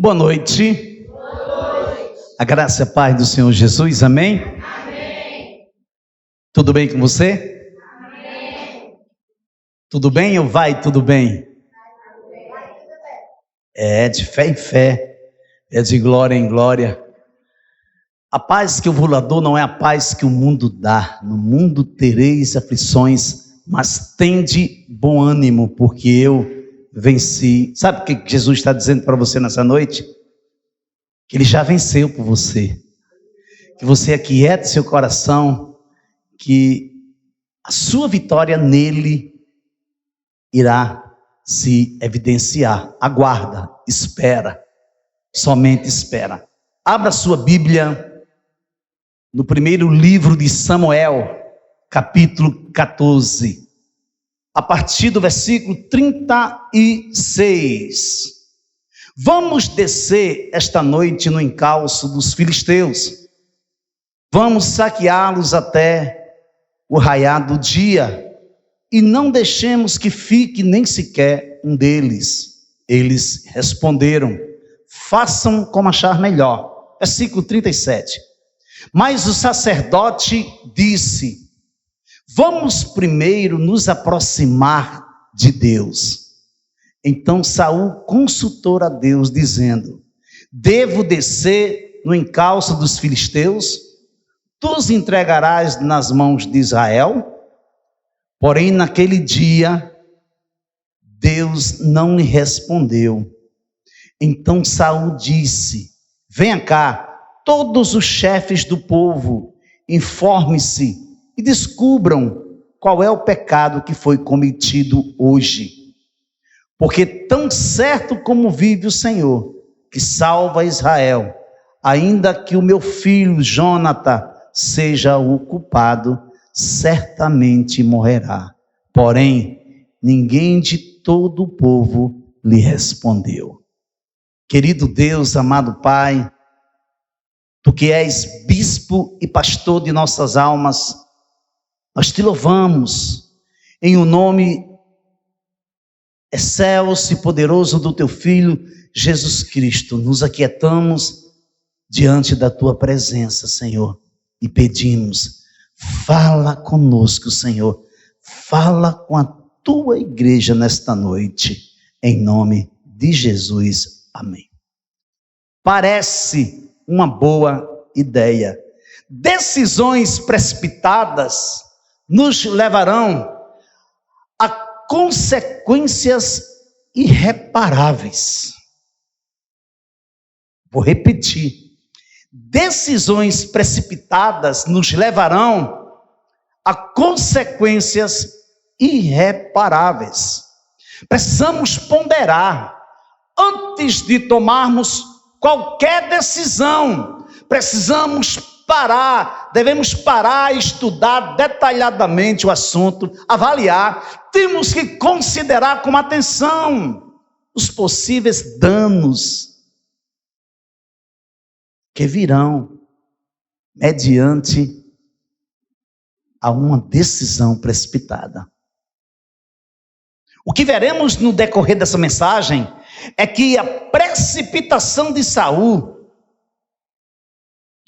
Boa noite. Boa noite. A graça e a paz do Senhor Jesus, amém? Amém. Tudo bem com você? Amém. Tudo bem ou vai tudo bem? É de fé em fé, é de glória em glória. A paz que eu vou dou não é a paz que o mundo dá. No mundo tereis aflições, mas tende bom ânimo, porque eu venci. Sabe o que Jesus está dizendo para você nessa noite? Que Ele já venceu por você. Que você aquiete seu coração, que a sua vitória nele irá se evidenciar. Aguarda, espera, somente espera. Abra sua Bíblia no primeiro livro de Samuel, capítulo 14, a partir do versículo 36. Vamos descer esta noite no encalço dos filisteus. Vamos saqueá-los até o raiar do dia, e não deixemos que fique nem sequer um deles. Eles responderam: façam como achar melhor. Versículo 37. Mas o sacerdote disse: vamos primeiro nos aproximar de Deus. Então Saul consultou a Deus, dizendo: devo descer no encalço dos filisteus? Tu os entregarás nas mãos de Israel? Porém, naquele dia, Deus não lhe respondeu. Então Saul disse: venha cá, todos os chefes do povo, informe-se e descubram qual é o pecado que foi cometido hoje. Porque tão certo como vive o Senhor, que salva Israel, ainda que o meu filho Jônatas seja o culpado, certamente morrerá. Porém, ninguém de todo o povo lhe respondeu. Querido Deus, amado Pai, Tu que és bispo e pastor de nossas almas, nós te louvamos em o nome excelso e poderoso do Teu Filho Jesus Cristo. Nos aquietamos diante da Tua presença, Senhor, e pedimos: fala conosco, Senhor, fala com a Tua igreja nesta noite, em nome de Jesus, amém. Parece uma boa ideia. Decisões precipitadas nos levarão a consequências irreparáveis. Vou repetir. Decisões precipitadas nos levarão a consequências irreparáveis. Precisamos ponderar antes de tomarmos qualquer decisão. Precisamos parar, devemos parar e estudar detalhadamente o assunto, avaliar. Temos que considerar com atenção os possíveis danos que virão mediante a uma decisão precipitada. O que veremos no decorrer dessa mensagem é que a precipitação de Saul,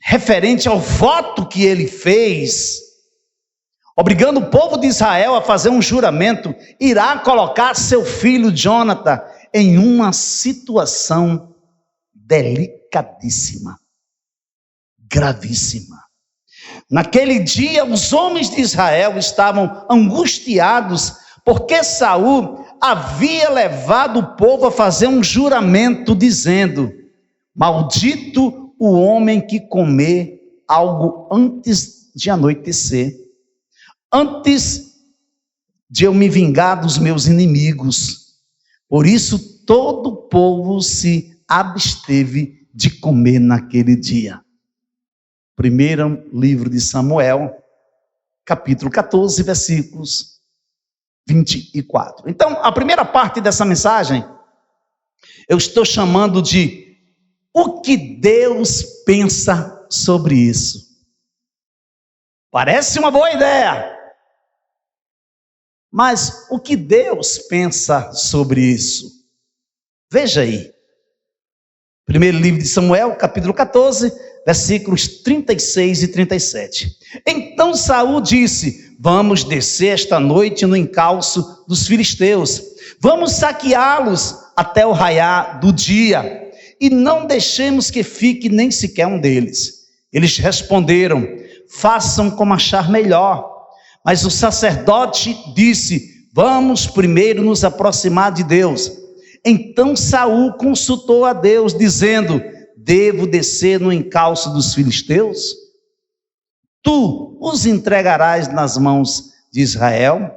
referente ao voto que ele fez, obrigando o povo de Israel a fazer um juramento, irá colocar seu filho Jônatas em uma situação delicadíssima, gravíssima. Naquele dia, os homens de Israel estavam angustiados, porque Saul havia levado o povo a fazer um juramento, dizendo: maldito o homem que comer algo antes de anoitecer, antes de eu me vingar dos meus inimigos. Por isso todo o povo se absteve de comer naquele dia. Primeiro livro de Samuel, capítulo 14, versículos 24. Então, a primeira parte dessa mensagem, eu estou chamando de o que Deus pensa sobre isso. Parece uma boa ideia, mas o que Deus pensa sobre isso? Veja aí, Primeiro livro de Samuel, capítulo 14, versículos 36 e 37. Então Saul disse: vamos descer esta noite no encalço dos filisteus, vamos saqueá-los até o raiar do dia, e não deixemos que fique nem sequer um deles. Eles responderam: façam como achar melhor. Mas o sacerdote disse: vamos primeiro nos aproximar de Deus. Então Saul consultou a Deus, dizendo: devo descer no encalço dos filisteus? Tu os entregarás nas mãos de Israel?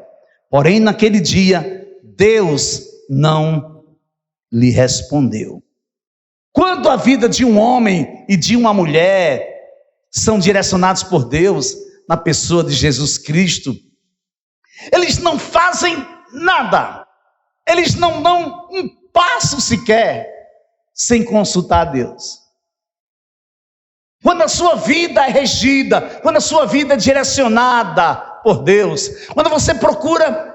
Porém, naquele dia, Deus não lhe respondeu. Quando a vida de um homem e de uma mulher são direcionados por Deus, na pessoa de Jesus Cristo, eles não fazem nada, eles não dão um passo sequer sem consultar a Deus. Quando a sua vida é regida, quando a sua vida é direcionada por Deus, quando você procura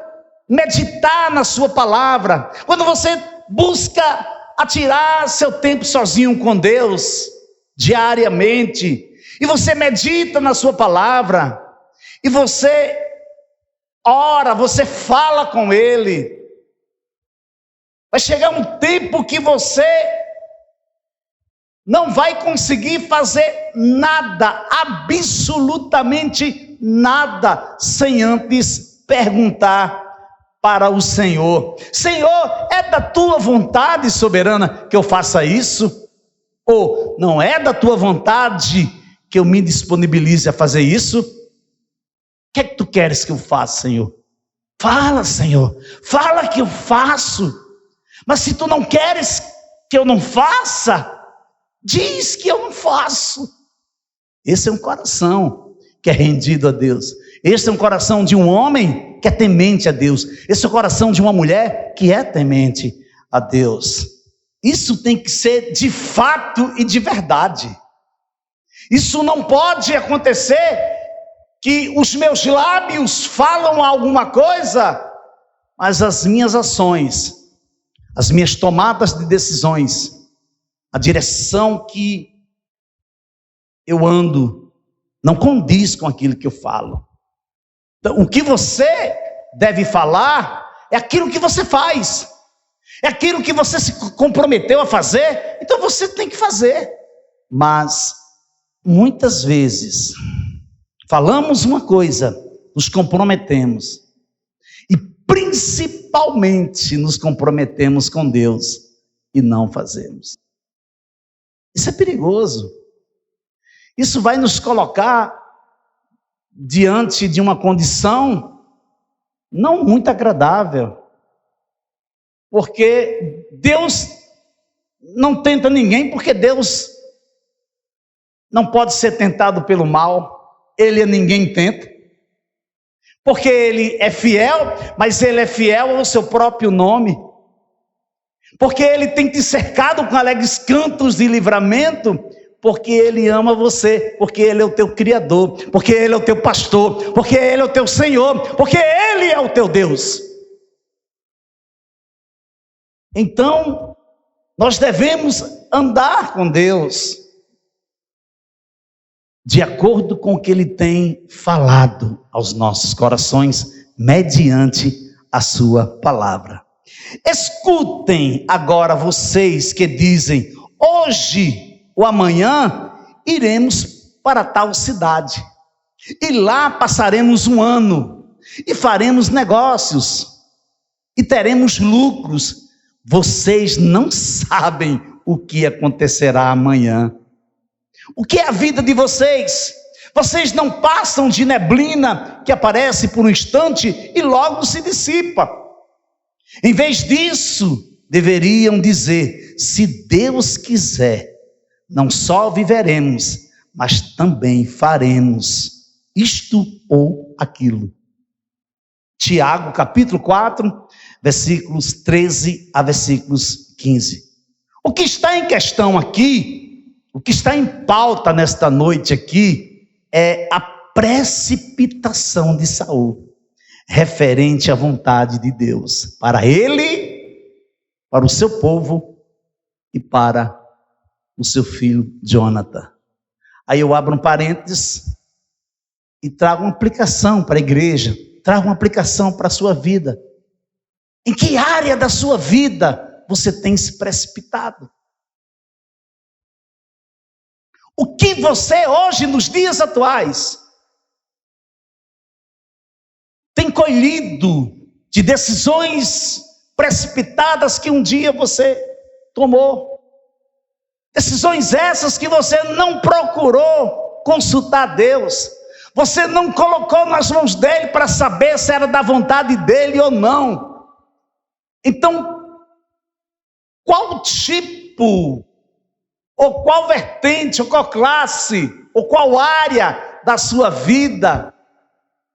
meditar na sua palavra, quando você busca atirar seu tempo sozinho com Deus, diariamente, e você medita na sua palavra, e você ora, você fala com Ele, vai chegar um tempo que você não vai conseguir fazer nada, absolutamente nada, sem antes perguntar para o Senhor: Senhor, é da tua vontade soberana que eu faça isso? Ou não é da tua vontade que eu me disponibilize a fazer isso? O que é que tu queres que eu faça, Senhor? Fala, Senhor, fala que eu faço. Mas se tu não queres que eu não faça, diz que eu não faço. Esse é um coração que é rendido a Deus. Esse é um coração de um homem que é temente a Deus. Esse é o coração de uma mulher que é temente a Deus. Isso tem que ser de fato e de verdade. Isso não pode acontecer que os meus lábios falam alguma coisa, mas as minhas ações, as minhas tomadas de decisões, a direção que eu ando, não condiz com aquilo que eu falo. Então, o que você deve falar é aquilo que você faz, é aquilo que você se comprometeu a fazer, então você tem que fazer. Mas muitas vezes falamos uma coisa, nos comprometemos, e principalmente nos comprometemos com Deus e não fazemos. Isso é perigoso. Isso vai nos colocar diante de uma condição não muito agradável, porque Deus não tenta ninguém, porque Deus não pode ser tentado pelo mal. Ele a ninguém tenta, porque Ele é fiel, mas Ele é fiel ao seu próprio nome, porque Ele tem te cercado com alegres cantos de livramento, porque Ele ama você, porque Ele é o teu Criador, porque Ele é o teu pastor, porque Ele é o teu Senhor, porque Ele é o teu Deus. Então, nós devemos andar com Deus de acordo com o que Ele tem falado aos nossos corações, mediante a sua palavra. Escutem agora vocês que dizem: hoje ou amanhã iremos para tal cidade, e lá passaremos um ano, e faremos negócios, e teremos lucros. Vocês não sabem o que acontecerá amanhã. O que é a vida de vocês? Vocês não passam de neblina que aparece por um instante e logo se dissipa. Em vez disso, deveriam dizer: se Deus quiser, não só viveremos, mas também faremos isto ou aquilo. Tiago, capítulo 4, versículos 13 a versículos 15. O que está em questão aqui, o que está em pauta nesta noite aqui, é a precipitação de Saul, referente à vontade de Deus, para ele, para o seu povo e para o seu filho Jonathan. Aí eu abro um parênteses e trago uma aplicação para a igreja, trago uma aplicação para a sua vida. Em que área da sua vida você tem se precipitado? O que você hoje, nos dias atuais, tem colhido de decisões precipitadas que um dia você tomou? Decisões essas que você não procurou consultar Deus. Você não colocou nas mãos dele para saber se era da vontade dele ou não. Então, qual tipo, ou qual vertente, ou qual classe, ou qual área da sua vida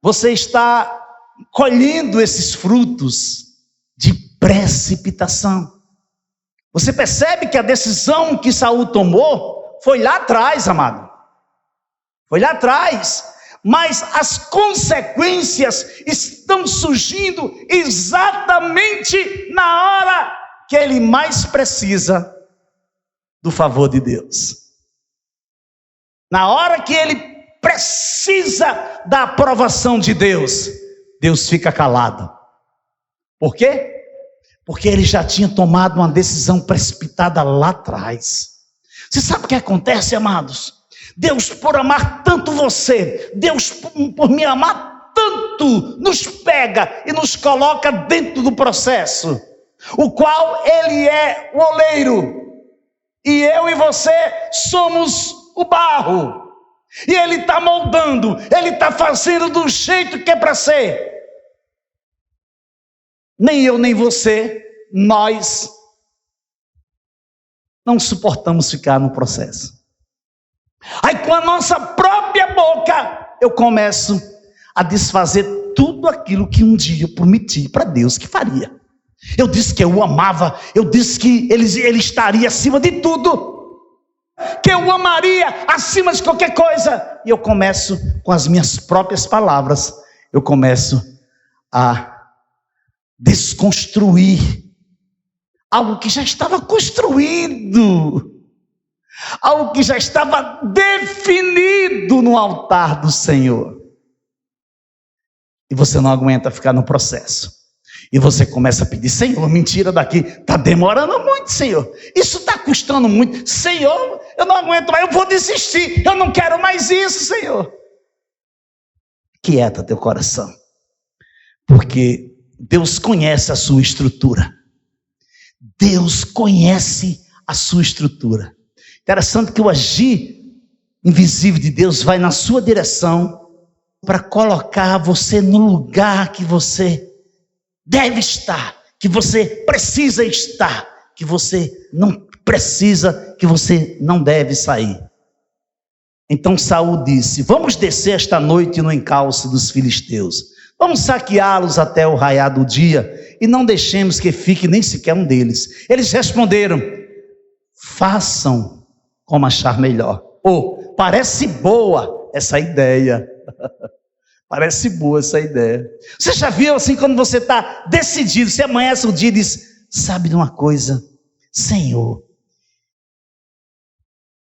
você está colhendo esses frutos de precipitação? Você percebe que a decisão que Saul tomou foi lá atrás, amado. Foi lá atrás. Mas as consequências estão surgindo exatamente na hora que ele mais precisa do favor de Deus. Na hora que ele precisa da aprovação de Deus, Deus fica calado. Por quê? Porque ele já tinha tomado uma decisão precipitada lá atrás. Você sabe o que acontece, amados? Deus, por amar tanto você, Deus, por me amar tanto, nos pega e nos coloca dentro do processo, o qual ele é o oleiro, e eu e você somos o barro, e ele está moldando, ele está fazendo do jeito que é para ser. Nem eu nem você, nós não suportamos ficar no processo. Aí com a nossa própria boca eu começo a desfazer tudo aquilo que um dia eu prometi para Deus que faria. Eu disse que eu o amava, eu disse que ele estaria acima de tudo, que eu o amaria acima de qualquer coisa. E eu começo com as minhas próprias palavras, eu começo a desconstruir algo que já estava construído, algo que já estava definido no altar do Senhor. E você não aguenta ficar no processo. E você começa a pedir: Senhor, me tira daqui. Está demorando muito, Senhor. Isso está custando muito. Senhor, eu não aguento mais, eu vou desistir. Eu não quero mais isso, Senhor. Quieta teu coração. Porque Deus conhece a sua estrutura. Deus conhece a sua estrutura. Interessante que o agir invisível de Deus vai na sua direção para colocar você no lugar que você deve estar, que você precisa estar, que você não precisa, que você não deve sair. Então Saul disse: vamos descer esta noite no encalço dos filisteus, vamos saqueá-los até o raiar do dia, e não deixemos que fique nem sequer um deles. Eles responderam: façam como achar melhor. Parece boa essa ideia. Parece boa essa ideia. Você já viu assim, quando você está decidido, você amanhece o dia e diz: sabe de uma coisa, Senhor,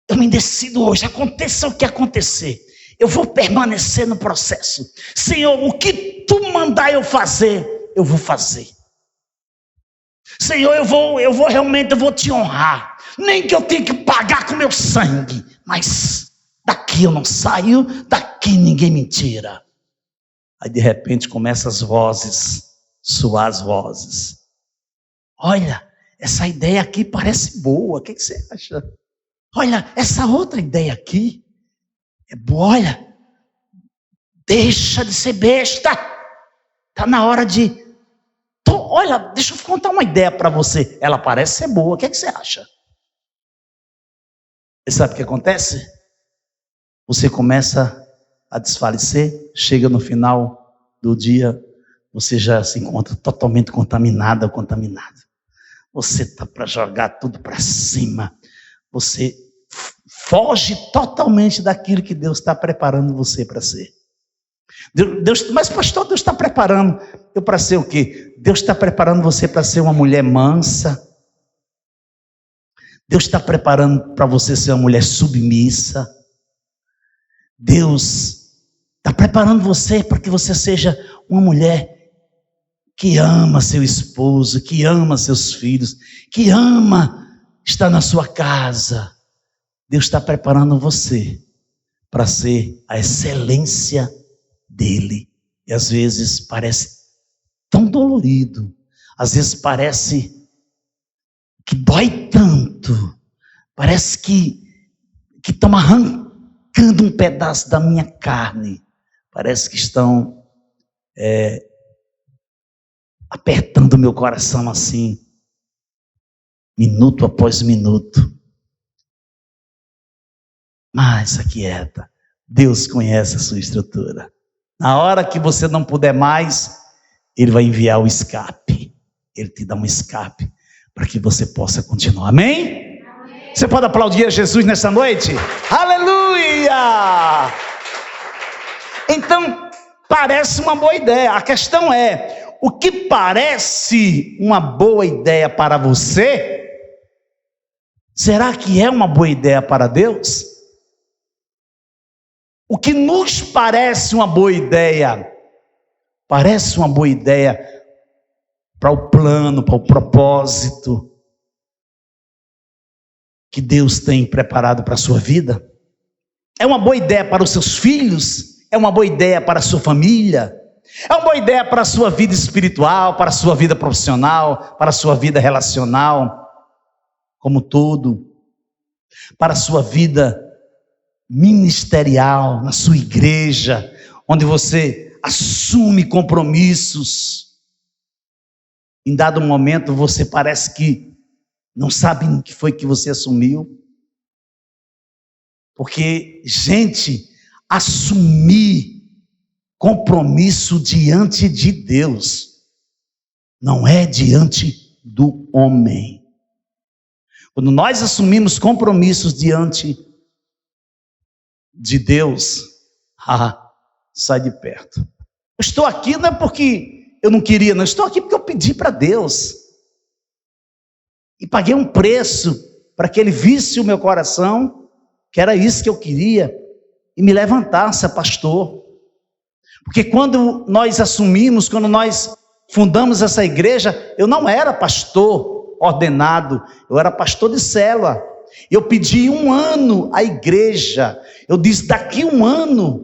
eu me decido hoje, aconteça o que acontecer, eu vou permanecer no processo. Senhor, o que tu mandar eu fazer, eu vou fazer. Senhor, eu vou realmente te honrar, nem que eu tenha que pagar com meu sangue, mas daqui eu não saio, daqui ninguém me tira. Aí de repente começam as vozes, soar as vozes. Olha, essa ideia aqui parece boa, o que você acha? Olha, essa outra ideia aqui é boa, olha, deixa de ser besta, está na hora de... Olha, deixa eu contar uma ideia para você, ela parece ser boa, o que você acha? E sabe o que acontece? Você começa a desfalecer, chega no final do dia, você já se encontra totalmente contaminado ou contaminado. Você está para jogar tudo para cima, você foge totalmente daquilo que Deus está preparando você para ser. Mas pastor, Deus está preparando eu para ser o quê? Deus está preparando você para ser uma mulher mansa. Deus está preparando para você ser uma mulher submissa. Deus está preparando você para que você seja uma mulher que ama seu esposo, que ama seus filhos, que ama estar na sua casa. Deus está preparando você para ser a excelência dele. E às vezes parece tão dolorido, às vezes parece que dói tanto, parece que estão arrancando um pedaço da minha carne, parece que estão apertando o meu coração assim, minuto após minuto. Mas aquieta, Deus conhece a sua estrutura. Na hora que você não puder mais, Ele vai enviar o escape. Ele te dá um escape para que você possa continuar. Amém? Amém? Você pode aplaudir a Jesus nessa noite? Aleluia! Então, parece uma boa ideia. A questão é, o que parece uma boa ideia para você, será que é uma boa ideia para Deus? O que nos parece uma boa ideia, parece uma boa ideia para o plano, para o propósito que Deus tem preparado para a sua vida? É uma boa ideia para os seus filhos? É uma boa ideia para a sua família? É uma boa ideia para a sua vida espiritual, para a sua vida profissional, para a sua vida relacional, como todo, para a sua vida ministerial, na sua igreja, onde você assume compromissos. Em dado momento você parece que não sabe o que foi que você assumiu. Porque, gente, assumir compromisso diante de Deus não é diante do homem. Quando nós assumimos compromissos diante de Deus, sai de perto. Eu estou aqui não é porque eu não queria, não. Estou aqui porque eu pedi para Deus. E paguei um preço para que Ele visse o meu coração, que era isso que eu queria, e me levantasse a pastor. Porque quando nós assumimos, quando nós fundamos essa igreja, eu não era pastor ordenado, eu era pastor de célula. Eu pedi 1 ano à igreja, eu disse, daqui 1 ano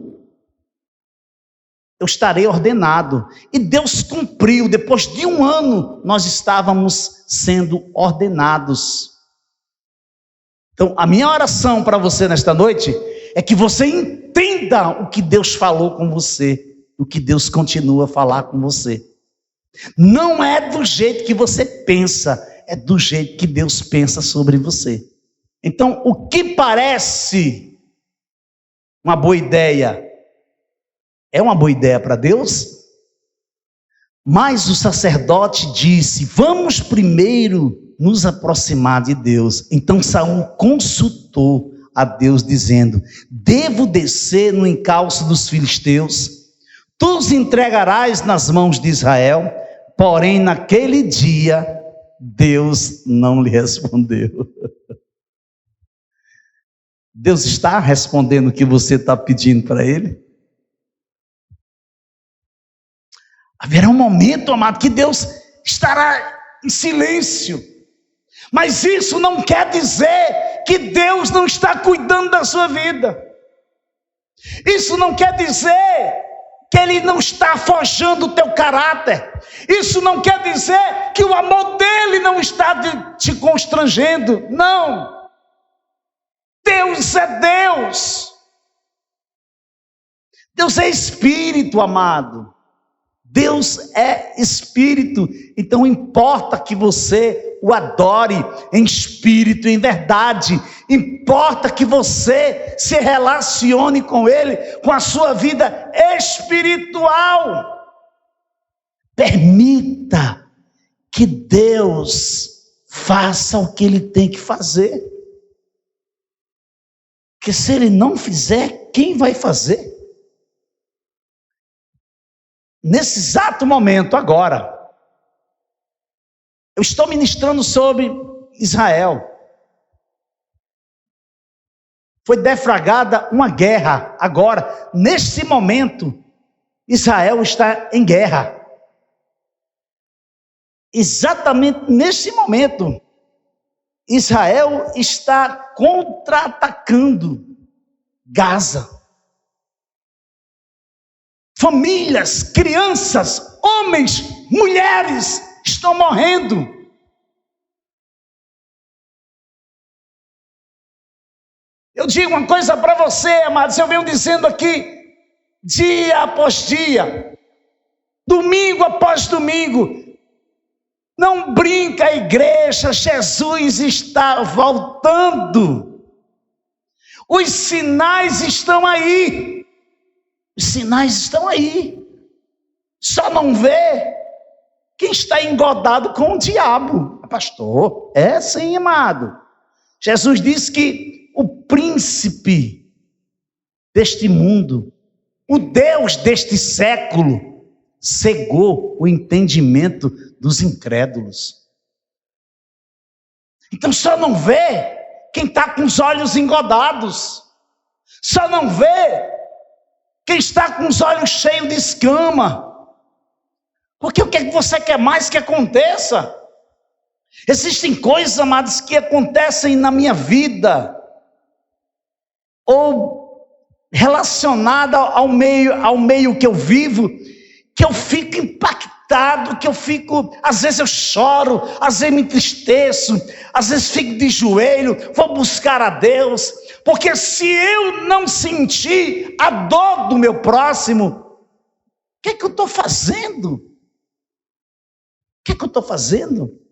eu estarei ordenado. E Deus cumpriu. Depois de 1 ano, nós estávamos sendo ordenados. Então, a minha oração para você nesta noite é que você entenda o que Deus falou com você, o que Deus continua a falar com você. Não é do jeito que você pensa, é do jeito que Deus pensa sobre você. Então, o que parece uma boa ideia, é uma boa ideia para Deus? Mas o sacerdote disse, vamos primeiro nos aproximar de Deus. Então Saul consultou a Deus dizendo, devo descer no encalço dos filisteus? Tu os entregarás nas mãos de Israel? Porém naquele dia, Deus não lhe respondeu. Deus está respondendo o que você está pedindo para Ele? Haverá um momento, amado, que Deus estará em silêncio. Mas isso não quer dizer que Deus não está cuidando da sua vida. Isso não quer dizer que Ele não está forjando o teu caráter. Isso não quer dizer que o amor dEle não está te constrangendo. Não. Deus é Deus. Deus é Espírito, amado. Deus é Espírito, então importa que você o adore em espírito e em verdade, importa que você se relacione com Ele, com a sua vida espiritual. Permita que Deus faça o que Ele tem que fazer, porque se Ele não fizer, quem vai fazer? Nesse exato momento, agora, eu estou ministrando sobre Israel. foi deflagrada uma guerra. Agora, neste momento, Israel está em guerra. Exatamente neste momento, Israel está contra-atacando Gaza. Famílias, crianças, homens, mulheres estão morrendo. Eu digo uma coisa para você, amados, eu venho dizendo aqui, dia após dia, domingo após domingo, não brinca a igreja, Jesus está voltando. Os sinais estão aí. Os sinais estão aí. Só não vê quem está engodado com o diabo. Pastor, é sim, amado. Jesus disse que o príncipe deste mundo, o Deus deste século, cegou o entendimento dos incrédulos. Então só não vê quem está com os olhos engodados. Só não vê quem está com os olhos cheios de escama. Porque o que é que você quer mais que aconteça? Existem coisas, amados, que acontecem na minha vida, ou relacionada ao meio que eu vivo, que eu fico impactado, que eu fico, às vezes eu choro, às vezes me entristeço, às vezes fico de joelho, vou buscar a Deus, porque se eu não sentir a dor do meu próximo, o que é que eu estou fazendo? O que é que eu estou fazendo?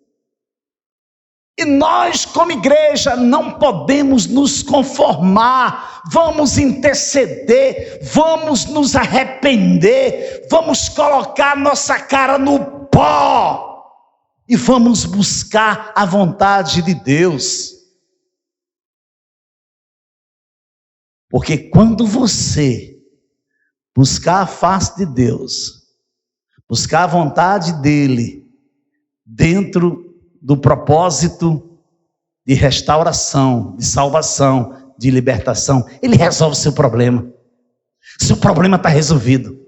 E nós, como igreja, não podemos nos conformar, vamos interceder, vamos nos arrepender, vamos colocar nossa cara no pó e vamos buscar a vontade de Deus. Porque quando você buscar a face de Deus, buscar a vontade dEle, dentro do propósito de restauração, de salvação, de libertação, Ele resolve seu problema. Seu problema está resolvido.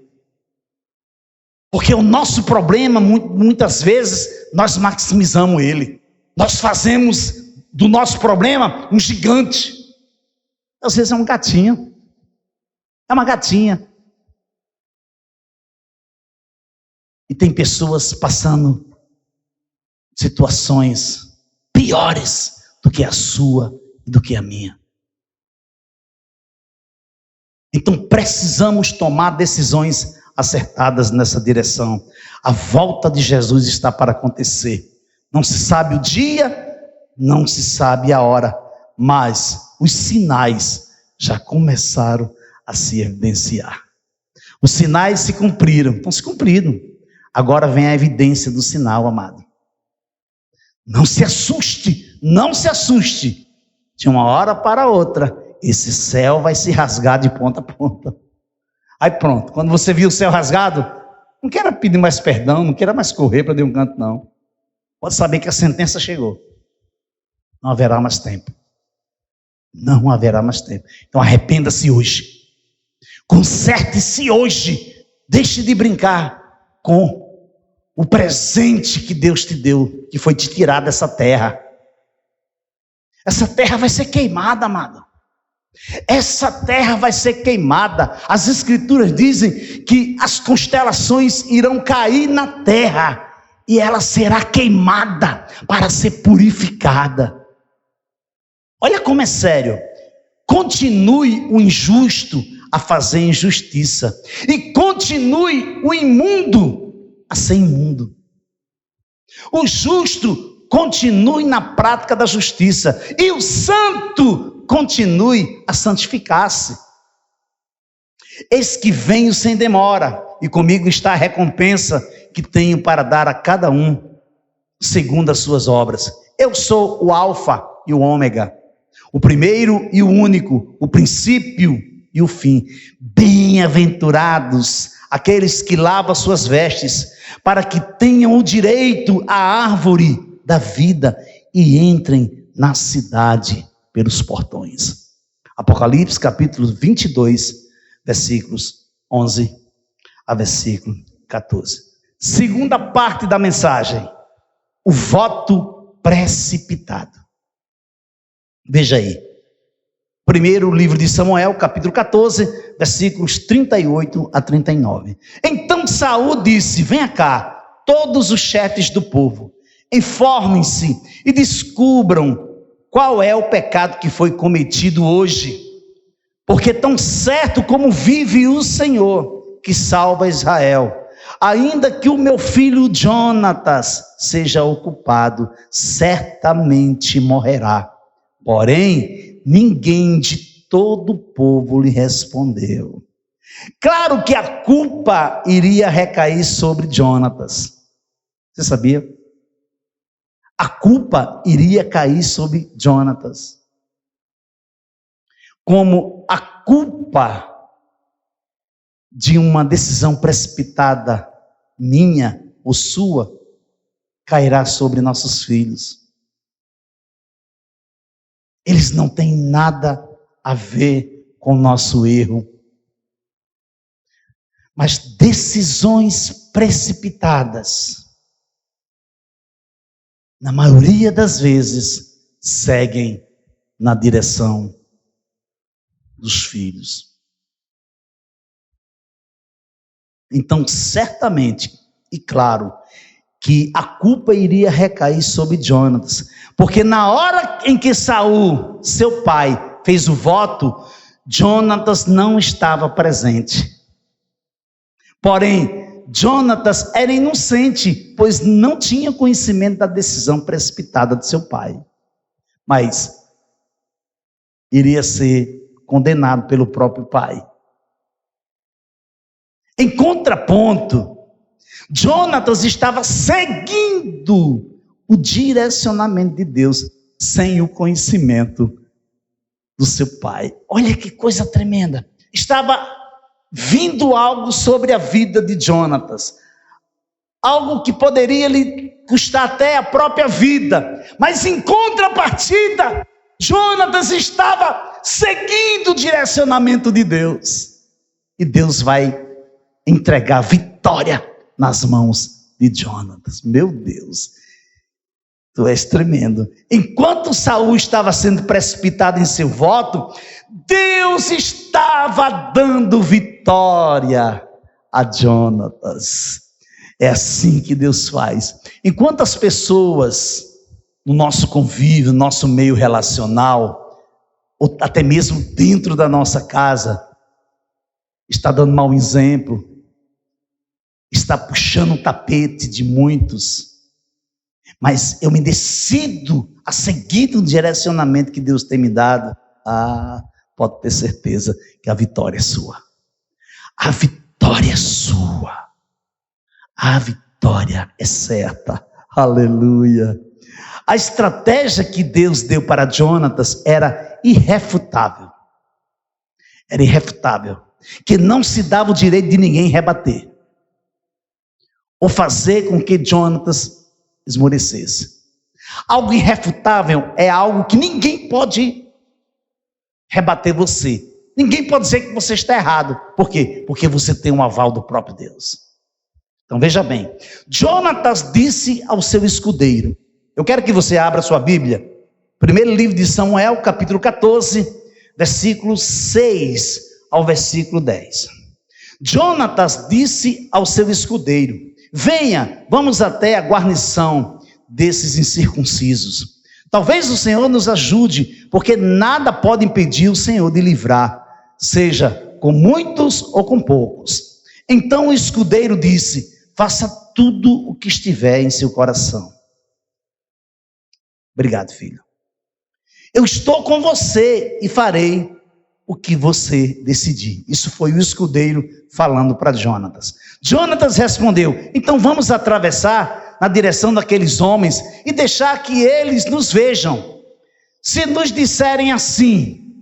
Porque o nosso problema, muitas vezes, nós maximizamos ele. Nós fazemos do nosso problema um gigante. Às vezes é um gatinho. É uma gatinha. E tem pessoas passando situações piores do que a sua e do que a minha. Então precisamos tomar decisões acertadas nessa direção. A volta de Jesus está para acontecer. Não se sabe o dia, não se sabe a hora, mas os sinais já começaram a se evidenciar. Os sinais se cumpriram, estão se cumprindo. Agora vem a evidência do sinal, amado. Não se assuste, não se assuste. De uma hora para outra, esse céu vai se rasgar de ponta a ponta. Aí pronto, quando você viu o céu rasgado, não queira pedir mais perdão, não queira mais correr para de um canto, não. Pode saber que a sentença chegou. Não haverá mais tempo. Não haverá mais tempo. Então arrependa-se hoje. Conserte-se hoje. Deixe de brincar com o presente que Deus te deu, que foi te tirar dessa terra. Essa terra vai ser queimada, amado. Essa terra vai ser queimada. As escrituras dizem que as constelações irão cair na terra e ela será queimada para ser purificada. Olha como é sério. Continue o injusto a fazer injustiça e continue o imundo a ser imundo. O justo continue na prática da justiça e o santo continue a santificar-se. Eis que venho sem demora e comigo está a recompensa que tenho para dar a cada um segundo as suas obras. Eu sou o alfa e o ômega, o primeiro e o único, o princípio e o fim. Bem-aventurados aqueles que lavam suas vestes, para que tenham o direito à árvore da vida e entrem na cidade pelos portões. Apocalipse capítulo 22, versículos 11 a versículo 14. Segunda parte da mensagem, o voto precipitado. Veja aí. Primeiro livro de Samuel, capítulo 14, versículos 38 a 39. Então Saul disse: venha cá, todos os chefes do povo, informem-se e descubram qual é o pecado que foi cometido hoje. Porque tão certo como vive o Senhor, que salva Israel, ainda que o meu filho Jonatas seja ocupado, certamente morrerá. Porém, ninguém de todo o povo lhe respondeu. Claro que a culpa iria recair sobre Jonatas. Você sabia? A culpa iria cair sobre Jonatas. Como a culpa de uma decisão precipitada, minha ou sua, cairá sobre nossos filhos. Eles não têm nada a ver com o nosso erro. Mas decisões precipitadas, na maioria das vezes, seguem na direção dos filhos. Então, certamente, e claro, que a culpa iria recair sobre Jonatas, porque na hora em que Saul, seu pai, fez o voto, Jonatas não estava presente. Porém, Jonatas era inocente, pois não tinha conhecimento da decisão precipitada de seu pai. Mas iria ser condenado pelo próprio pai. Em contraponto, Jonatas estava seguindo o direcionamento de Deus, sem o conhecimento do seu pai. Olha que coisa tremenda. Estava vindo algo sobre a vida de Jonatas, algo que poderia lhe custar até a própria vida, mas em contrapartida, Jonatas estava seguindo o direcionamento de Deus, e Deus vai entregar vitória nas mãos de Jonatas. Meu Deus, tu és tremendo. Enquanto Saul estava sendo precipitado em seu voto, Deus estava dando vitória a Jonatas. É assim que Deus faz. Enquanto as pessoas no nosso convívio, no nosso meio relacional, ou até mesmo dentro da nossa casa, está dando mau exemplo, está puxando o tapete de muitos, mas eu me decido a seguir o direcionamento que Deus tem me dado, pode ter certeza que a vitória é sua. A vitória é sua. A vitória é certa. Aleluia. A estratégia que Deus deu para Jonatas era irrefutável. Era irrefutável. Que não se dava o direito de ninguém rebater, ou fazer com que Jonatas esmorecesse. Algo irrefutável é algo que ninguém pode rebater você. Ninguém pode dizer que você está errado. Por quê? Porque você tem um aval do próprio Deus. Então veja bem, Jonatas disse ao seu escudeiro, eu quero que você abra sua Bíblia, primeiro livro de Samuel, capítulo 14, versículo 6 ao versículo 10. Jonatas disse ao seu escudeiro, venha, vamos até a guarnição desses incircuncisos. Talvez o Senhor nos ajude, porque nada pode impedir o Senhor de livrar, seja com muitos ou com poucos. Então o escudeiro disse, faça tudo o que estiver em seu coração. Obrigado, filho. Eu estou com você e farei o que você decidir. Isso foi o escudeiro falando para Jonatas. Jonatas respondeu, então vamos atravessar na direção daqueles homens e deixar que eles nos vejam. Se nos disserem assim,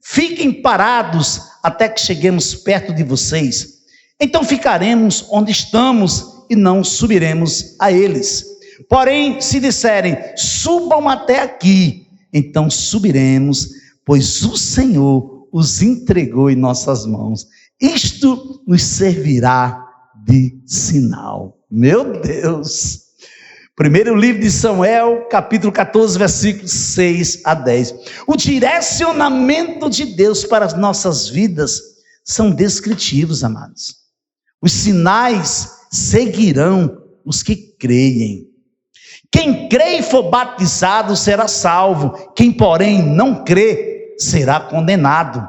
fiquem parados até que cheguemos perto de vocês, então ficaremos onde estamos e não subiremos a eles. Porém, se disserem, subam até aqui, então subiremos, pois o Senhor os entregou em nossas mãos. Isto nos servirá de sinal. Meu Deus! Primeiro livro de Samuel, capítulo 14, versículos 6 a 10. O direcionamento de Deus para as nossas vidas são descritivos, amados. Os sinais seguirão os que creem. Quem crê e for batizado será salvo. Quem, porém, não crê será condenado.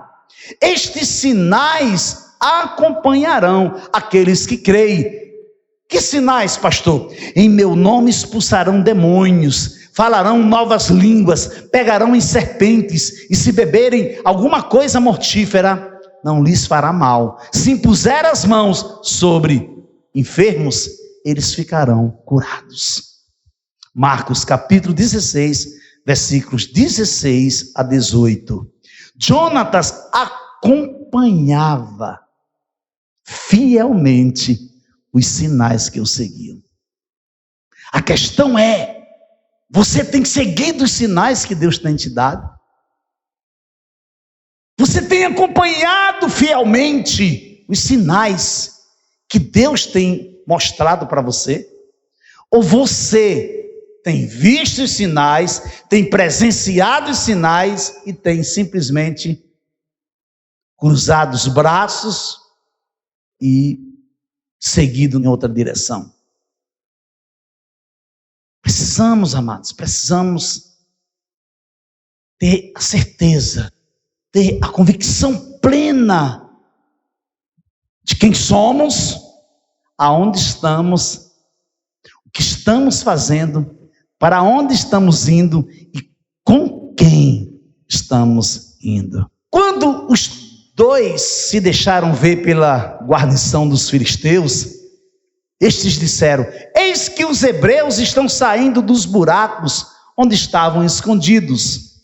Estes sinais acompanharão aqueles que creem. Que sinais, pastor? Em meu nome expulsarão demônios, falarão novas línguas, pegarão em serpentes, e se beberem alguma coisa mortífera, não lhes fará mal. Se impuser as mãos sobre enfermos, eles ficarão curados. Marcos capítulo 16, versículos 16 a 18. Jonatas acompanhava fielmente os sinais que o seguiam. A questão é, você tem seguido os sinais que Deus tem te dado? Você tem acompanhado fielmente os sinais que Deus tem mostrado para você? Ou você tem visto os sinais, tem presenciado os sinais e tem simplesmente cruzado os braços e seguido em outra direção? Precisamos, amados, precisamos ter a certeza, ter a convicção plena de quem somos, aonde estamos, o que estamos fazendo, para onde estamos indo e com quem estamos indo. Quando os dois se deixaram ver pela guarnição dos filisteus, estes disseram: eis que os hebreus estão saindo dos buracos onde estavam escondidos.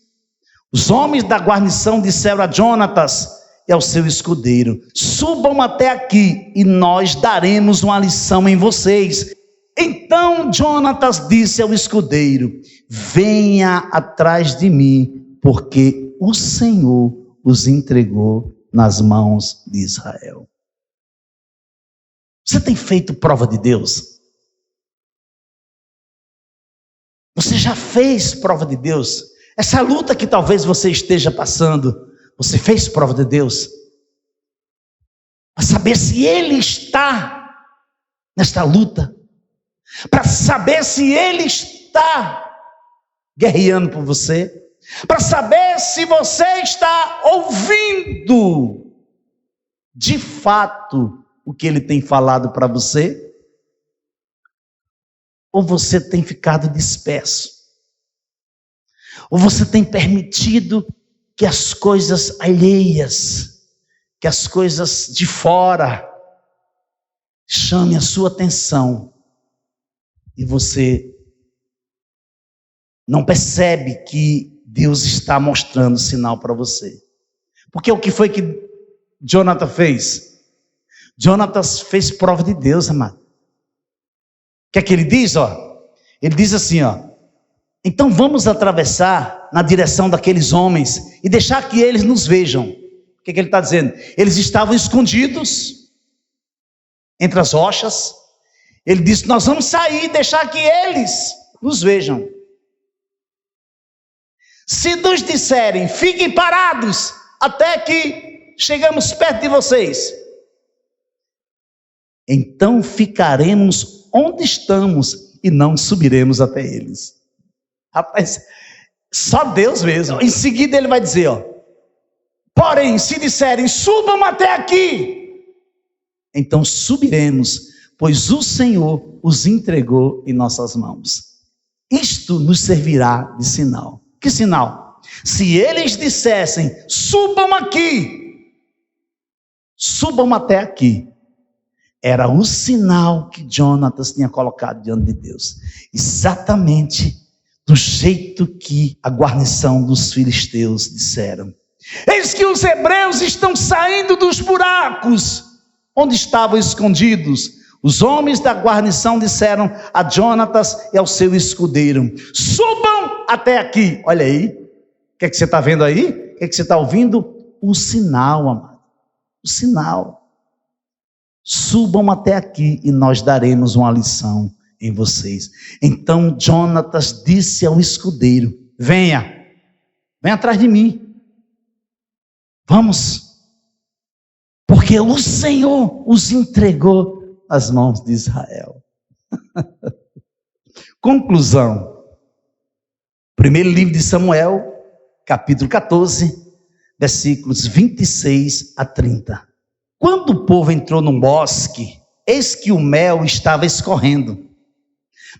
Os homens da guarnição disseram a Jonatas e ao seu escudeiro: subam até aqui e nós daremos uma lição em vocês. Então Jonatas disse ao escudeiro: venha atrás de mim, porque o Senhor os entregou nas mãos de Israel. Você tem feito prova de Deus? Você já fez prova de Deus? Essa luta que talvez você esteja passando, você fez prova de Deus? Para saber se Ele está nesta luta, para saber se Ele está guerreando por você, para saber se você está ouvindo de fato o que Ele tem falado para você, ou você tem ficado disperso, ou você tem permitido que as coisas alheias, que as coisas de fora chamem a sua atenção e você não percebe que Deus está mostrando sinal para você. Porque o que foi que Jonatas fez? Jonatas fez prova de Deus, amado. O que é que ele diz? Ele diz assim, então vamos atravessar na direção daqueles homens e deixar que eles nos vejam. O que é que ele está dizendo? Eles estavam escondidos entre as rochas. Ele disse: nós vamos sair e deixar que eles nos vejam. Se nos disserem: fiquem parados até que chegamos perto de vocês, então ficaremos onde estamos e não subiremos até eles. Rapaz, só Deus mesmo. Em seguida ele vai dizer, porém, se disserem: subam até aqui, então subiremos, pois o Senhor os entregou em nossas mãos. Isto nos servirá de sinal. Que sinal? Se eles dissessem: subam aqui, subam até aqui, era o sinal que Jonatas tinha colocado diante de Deus, exatamente do jeito que a guarnição dos filisteus disseram. Eis que os hebreus estão saindo dos buracos onde estavam escondidos. Os homens da guarnição disseram a Jonatas e ao seu escudeiro: subam até aqui. Olha aí, o que é que você está vendo aí? O que você está ouvindo? O sinal, amado. O sinal. Subam até aqui e nós daremos uma lição em vocês. Então Jonatas disse ao escudeiro: venha atrás de mim. Vamos. Porque o Senhor os entregou às mãos de Israel. Conclusão. Primeiro livro de Samuel, capítulo 14, versículos 26 a 30. Quando o povo entrou no bosque, eis que o mel estava escorrendo.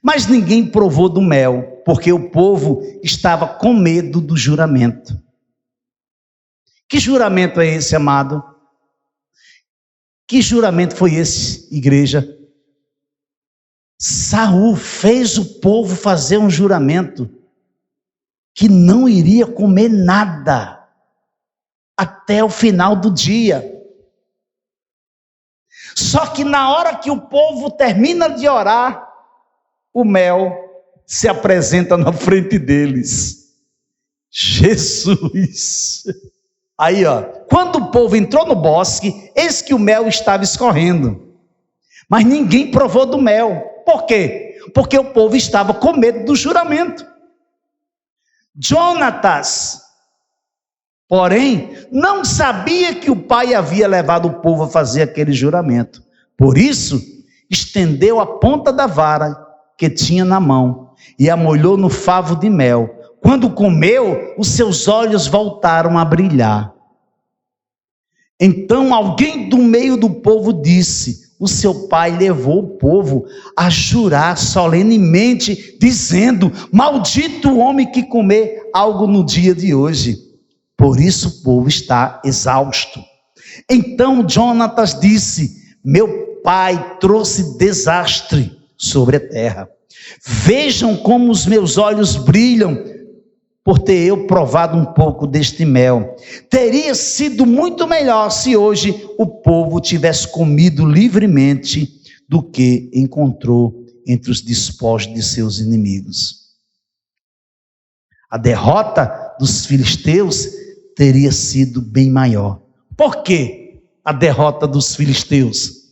Mas ninguém provou do mel, porque o povo estava com medo do juramento. Que juramento é esse, amado? Que juramento foi esse, igreja? Saul fez o povo fazer um juramento que não iria comer nada até o final do dia. Só que na hora que o povo termina de orar, o mel se apresenta na frente deles. Jesus! Aí, quando o povo entrou no bosque, eis que o mel estava escorrendo. Mas ninguém provou do mel. Por quê? Porque o povo estava com medo do juramento. Jonatas, porém, não sabia que o pai havia levado o povo a fazer aquele juramento. Por isso, estendeu a ponta da vara que tinha na mão e a molhou no favo de mel. Quando comeu, os seus olhos voltaram a brilhar. Então alguém do meio do povo disse: o seu pai levou o povo a jurar solenemente, dizendo: maldito o homem que comer algo no dia de hoje. Por isso o povo está exausto. Então Jonatas disse: meu pai trouxe desastre sobre a terra. Vejam como os meus olhos brilham por ter eu provado um pouco deste mel. Teria sido muito melhor se hoje o povo tivesse comido livremente do que encontrou entre os despojos de seus inimigos. A derrota dos filisteus teria sido bem maior. Por quê a derrota dos filisteus?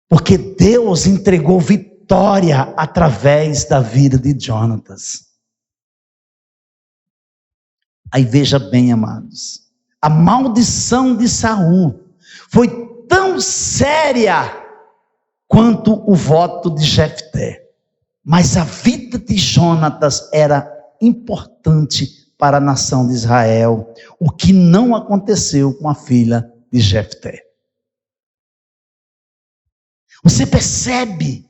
Porque Deus entregou vitória através da vida de Jonatas. Aí veja bem, amados, a maldição de Saul foi tão séria quanto o voto de Jefté. Mas a vida de Jonatas era importante para a nação de Israel, o que não aconteceu com a filha de Jefté. Você percebe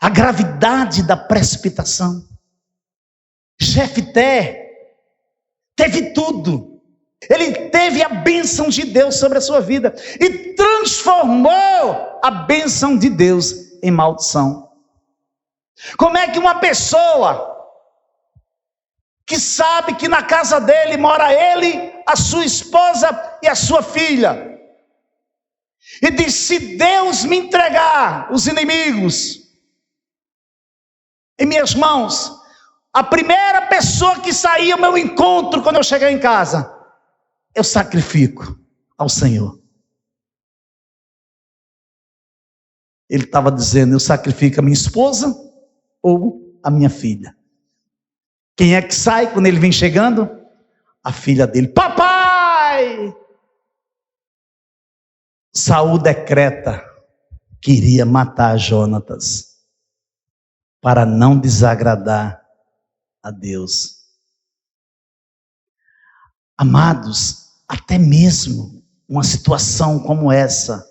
a gravidade da precipitação? Jefté teve tudo. Ele teve a bênção de Deus sobre a sua vida e transformou a bênção de Deus em maldição. Como é que uma pessoa que sabe que na casa dele mora ele, a sua esposa e a sua filha, e diz: se Deus me entregar os inimigos em minhas mãos, a primeira pessoa que sair ao meu encontro quando eu chegar em casa, eu sacrifico ao Senhor. Ele estava dizendo: eu sacrifico a minha esposa ou a minha filha. Quem é que sai quando ele vem chegando? A filha dele. Papai! Saul decreta que iria matar Jonatas para não desagradar a Deus. Amados, até mesmo uma situação como essa,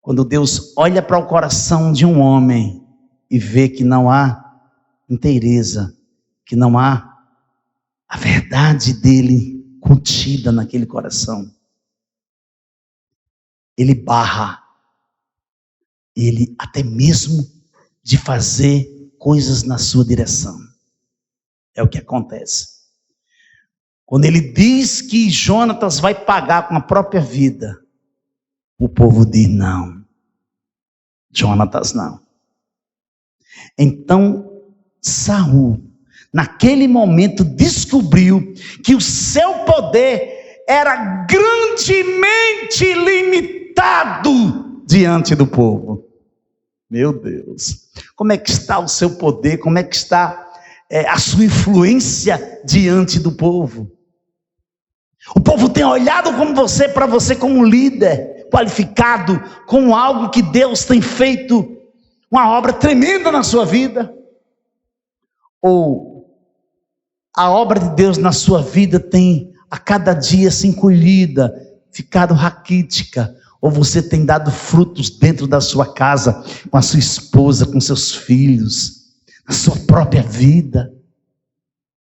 quando Deus olha para o coração de um homem e vê que não há inteireza, que não há a verdade dele contida naquele coração, ele barra ele até mesmo de fazer coisas na sua direção. É o que acontece. Quando ele diz que Jonatas vai pagar com a própria vida, o povo diz: não, Jonatas não. Então Saul, naquele momento descobriu que o seu poder era grandemente limitado diante do povo. Meu Deus, como é que está o seu poder? Como é que está a sua influência diante do povo? O povo tem olhado para você como líder qualificado, como algo que Deus tem feito, uma obra tremenda na sua vida? Ou a obra de Deus na sua vida tem a cada dia se encolhida, ficado raquítica? Ou você tem dado frutos dentro da sua casa, com a sua esposa, com seus filhos, na sua própria vida?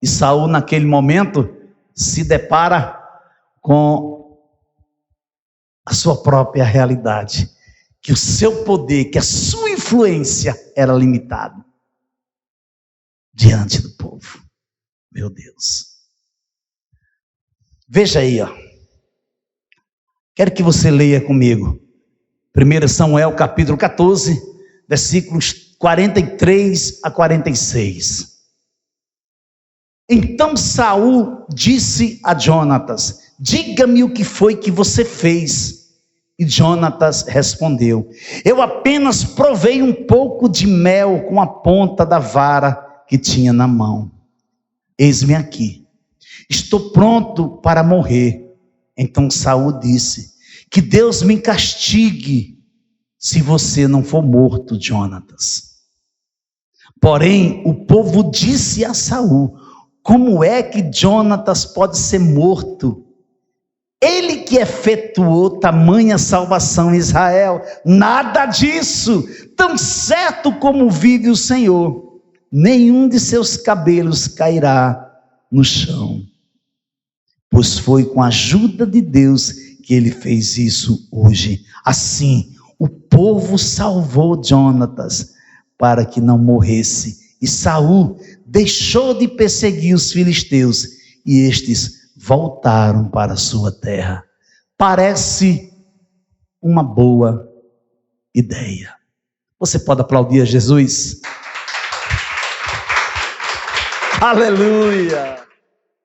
E Saul, naquele momento, se depara com a sua própria realidade, que o seu poder, que a sua influência era limitada diante do povo. Meu Deus. Veja aí, ó. Quero que você leia comigo 1 Samuel capítulo 14, versículos 43 a 46. Então Saul disse a Jonatas: diga-me o que foi que você fez. E Jonatas respondeu: eu apenas provei um pouco de mel com a ponta da vara que tinha na mão. Eis-me aqui, estou pronto para morrer. Então Saul disse: que Deus me castigue se você não for morto, Jonatas. Porém o povo disse a Saul: como é que Jonatas pode ser morto? Ele que efetuou tamanha salvação em Israel. Nada disso. Tão certo como vive o Senhor, nenhum de seus cabelos cairá no chão. Pois foi com a ajuda de Deus que ele fez isso hoje. Assim, o povo salvou Jonatas para que não morresse. E Saul deixou de perseguir os filisteus e estes voltaram para a sua terra. Parece uma boa ideia. Você pode aplaudir a Jesus? Aleluia!